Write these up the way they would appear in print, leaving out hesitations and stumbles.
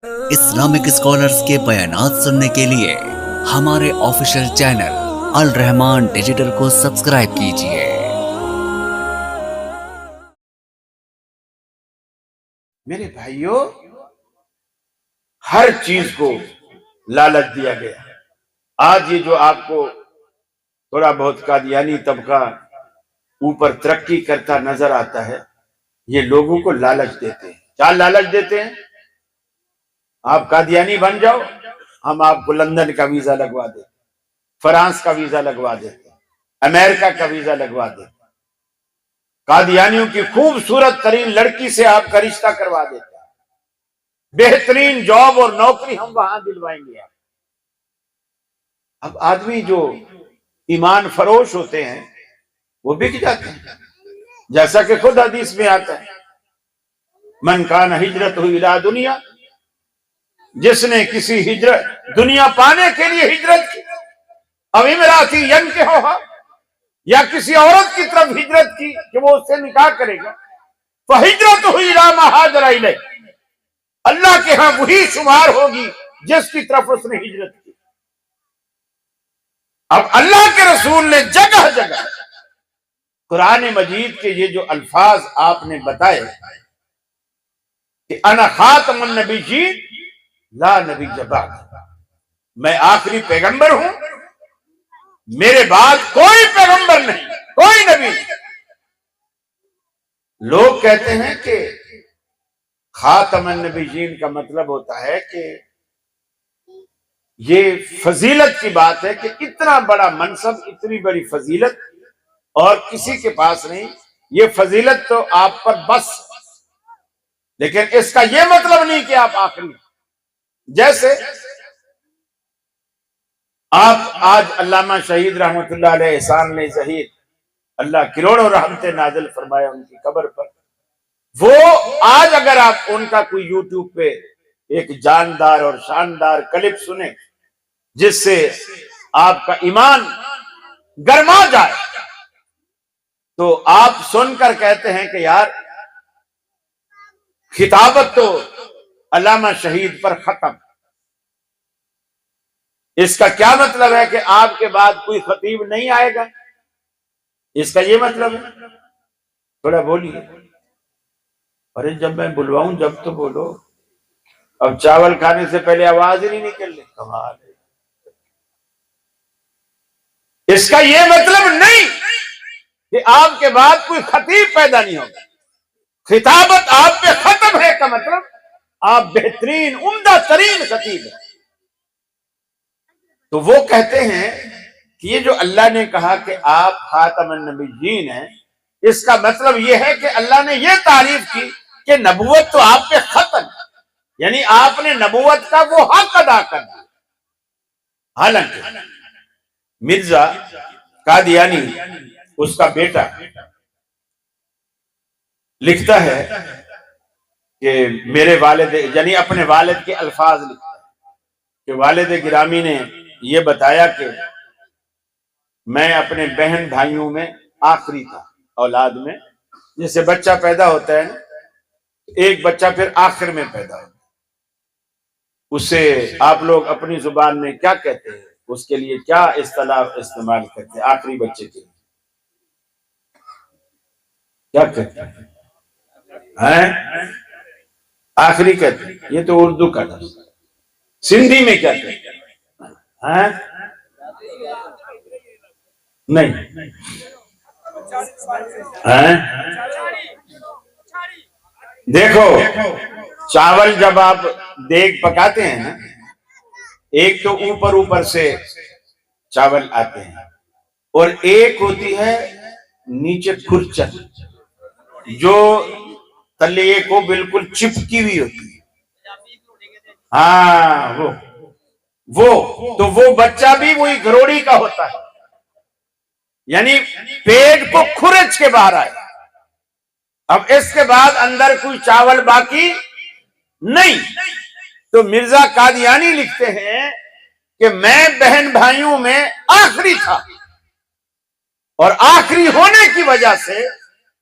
Islamic scholars کے بیانات سننے کے لیے ہمارے آفیشیل چینل الرحمان ڈیجیٹل کو سبسکرائب کیجئے۔ میرے بھائیوں، ہر چیز کو لالچ دیا گیا۔ آج یہ جو آپ کو تھوڑا بہت قادیانی طبقہ اوپر ترقی کرتا نظر آتا ہے، یہ لوگوں کو لالچ دیتے ہیں۔ کیا لالچ دیتے ہیں؟ آپ قادیانی بن جاؤ، ہم آپ کو لندن کا ویزا لگوا دیتے، فرانس کا ویزا لگوا دیتے، امریکہ کا ویزا لگوا دیتے، قادیانیوں کی خوبصورت ترین لڑکی سے آپ کا رشتہ کروا دیتے، بہترین جاب اور نوکری ہم وہاں دلوائیں گے۔ اب آدمی جو ایمان فروش ہوتے ہیں وہ بک جاتے ہیں، جیسا کہ خود حدیث میں آتا ہے، من کان ہجرتہ الی دنیا، جس نے کسی ہجرت دنیا پانے کے لیے ہجرت کی، او امراتی ینکحھا، یا کسی عورت کی طرف ہجرت کی کہ وہ اس سے نکاح کرے گا، فہجرتہ الی ما ہاجر الیہ، اللہ کے ہاں وہی شمار ہوگی جس کی طرف اس نے ہجرت کی۔ اب اللہ کے رسول نے جگہ جگہ قرآن مجید کے یہ جو الفاظ آپ نے بتائے کہ انا خاتم النبیین لا نبی بعد، میں آخری پیغمبر ہوں، میرے بعد کوئی پیغمبر نہیں، کوئی نبی نہیں۔ لوگ کہتے ہیں کہ خاتم النبیین کا مطلب ہوتا ہے کہ یہ فضیلت کی بات ہے کہ اتنا بڑا منصب، اتنی بڑی فضیلت اور کسی کے پاس نہیں، یہ فضیلت تو آپ پر بس، لیکن اس کا یہ مطلب نہیں کہ آپ آخری ہیں۔ جیسے آپ آج علامہ شہید رحمت اللہ علیہ احسان علیہ ظہیر، اللہ کروڑوں رحمتیں نازل فرمائے ان کی قبر پر، وہ آج اگر آپ ان کا کوئی یوٹیوب پہ ایک جاندار اور شاندار کلپ سنیں جس سے آپ کا ایمان گرما جائے، تو آپ سن کر کہتے ہیں کہ یار خطابت تو علامہ شہید پر ختم۔ اس کا کیا مطلب ہے کہ آپ کے بعد کوئی خطیب نہیں آئے گا؟ اس کا یہ مطلب ہے؟ تھوڑا بولیے۔ ارے جب میں بلواؤں جب تو بولو، اب چاول کھانے سے پہلے آواز ہی نہیں نکل رہی، کمال ہے۔ اس کا یہ مطلب نہیں کہ آپ کے بعد کوئی خطیب پیدا نہیں ہوگا۔ خطابت آپ پہ ختم ہے کا مطلب آپ بہترین عمدہ ترین خطیب ہیں۔ تو وہ کہتے ہیں کہ یہ جو اللہ نے کہا کہ آپ خاتم النبیین ہیں، اس کا مطلب یہ ہے کہ اللہ نے یہ تعریف کی کہ نبوت تو آپ پہ ختم ہے، یعنی آپ نے نبوت کا وہ حق ادا کر دیا۔ حالانکہ مرزا قادیانی، اس کا بیٹا لکھتا ہے کہ میرے والد، یعنی اپنے والد کے الفاظ لکھتا ہے کہ والد گرامی نے یہ بتایا کہ میں اپنے بہن بھائیوں میں آخری تھا، اولاد میں جیسے بچہ پیدا ہوتا ہے نا، ایک بچہ پھر آخر میں پیدا ہوتا ہے، اسے آپ لوگ اپنی زبان میں کیا کہتے ہیں؟ اس کے لیے کیا اصطلاح استعمال کرتے ہیں آخری بچے کے لیے؟ کیا کہتے ہیں؟ آخری کہتے ہیں، یہ تو اردو کا لفظ۔ سندھی میں کیا کہتے ہیں؟ نہیں، دیکھو چاول جب آپ دیگ پکاتے ہیں نا، ایک تو اوپر سے چاول آتے ہیں اور ایک ہوتی ہے نیچے کھرچن جو تلے کو بالکل چپکی ہوئی ہوتی ہے۔ ہاں وہ بچہ بھی وہی گھروڑی کا ہوتا ہے، یعنی پیٹ کو کھرچ کے باہر آئے۔ اب اس کے بعد اندر کوئی چاول باقی نہیں۔ تو مرزا قادیانی لکھتے ہیں کہ میں بہن بھائیوں میں آخری تھا، اور آخری ہونے کی وجہ سے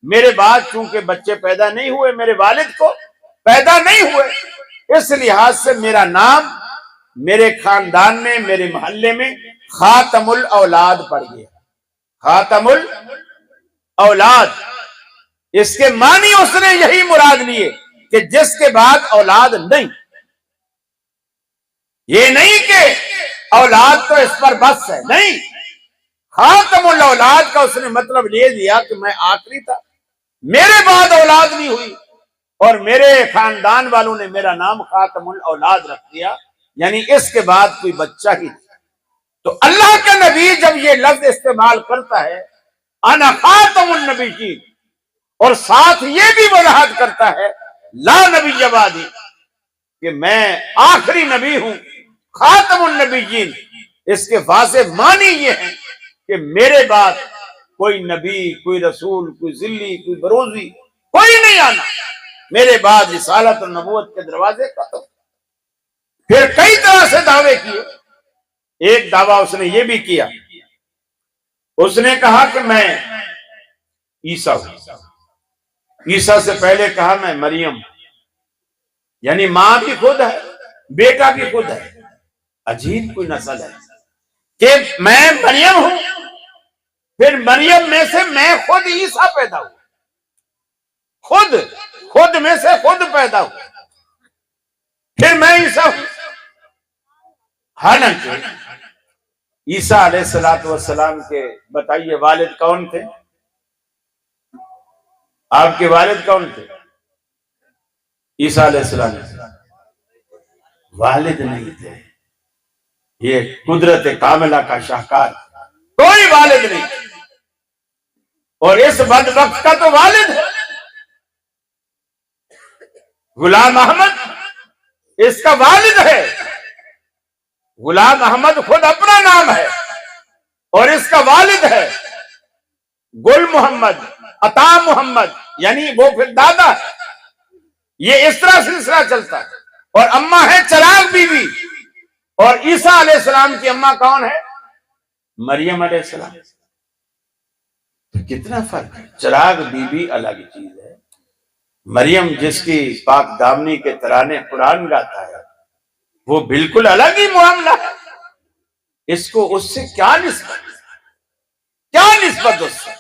میرے بعد چونکہ بچے پیدا نہیں ہوئے، میرے والد کو پیدا نہیں ہوئے، اس لحاظ سے میرا نام میرے خاندان میں، میرے محلے میں خاتم الاولاد پڑ گیا. خاتم الاولاد، اس کے معنی اس نے یہی مراد لیے کہ جس کے بعد اولاد نہیں. یہ نہیں کہ اولاد تو اس پر بس ہے، نہیں. خاتم الاولاد کا اس نے مطلب لے دیا کہ میں آخری تھا، میرے بعد اولاد نہیں ہوئی، اور میرے خاندان والوں نے میرا نام خاتم الاولاد رکھ دیا، یعنی اس کے بعد کوئی بچہ ہی نہیں. تو اللہ کا نبی جب یہ لفظ استعمال کرتا ہے انا خاتم النبیین، اور ساتھ یہ بھی وضاحت کرتا ہے لا نبی بعدی، کہ میں آخری نبی ہوں، خاتم النبیین، اس کے واضح معنی یہ ہے کہ میرے بعد کوئی نبی، کوئی رسول، کوئی ذلی، کوئی بروزی، کوئی نہیں آنا، میرے بعد رسالت اور نبوت کے دروازے ختم. پھر کئی طرح سے دعوے کیے. ایک دعویٰ اس نے یہ بھی کیا، اس نے کہا کہ میں عیسیٰ ہوں. عیسیٰ سے پہلے کہا میں مریم، یعنی ماں بھی خود ہے، بیٹا بھی خود ہے. عجیب کوئی نسل ہے کہ میں مریم ہوں، پھر مریم میں سے میں خود عیسیٰ پیدا ہوں، خود میں سے خود پیدا ہوں، پھر میں عیسیٰ ہوں. حالانکہ عیسیٰ علیہ السلام کے بتائیے والد کون تھے؟ آپ کے والد کون تھے؟ عیسیٰ علیہ السلام والد نہیں تھے. یہ قدرت کاملہ کا شاہکار، کوئی والد نہیں. اور اس بدبخت کا تو والد ہے غلام احمد، اس کا والد ہے. غلام احمد خود اپنا نام ہے، اور اس کا والد ہے گل محمد، عطا محمد، یعنی وہ پھر دادا ہے. یہ اس طرح سلسلہ چلتا ہے. اور اماں ہے چراغ بی بی، اور عیسیٰ علیہ السلام کی اماں کون ہے؟ مریم علیہ السلام. تو کتنا فرق ہے. چراغ بی بی الگ چیز ہے، مریم جس کی پاک دامنی کے ترانے قرآن گاتا ہے وہ بالکل الگ ہی معاملہ ہے. اس کو اس سے کیا نسبت اس سے؟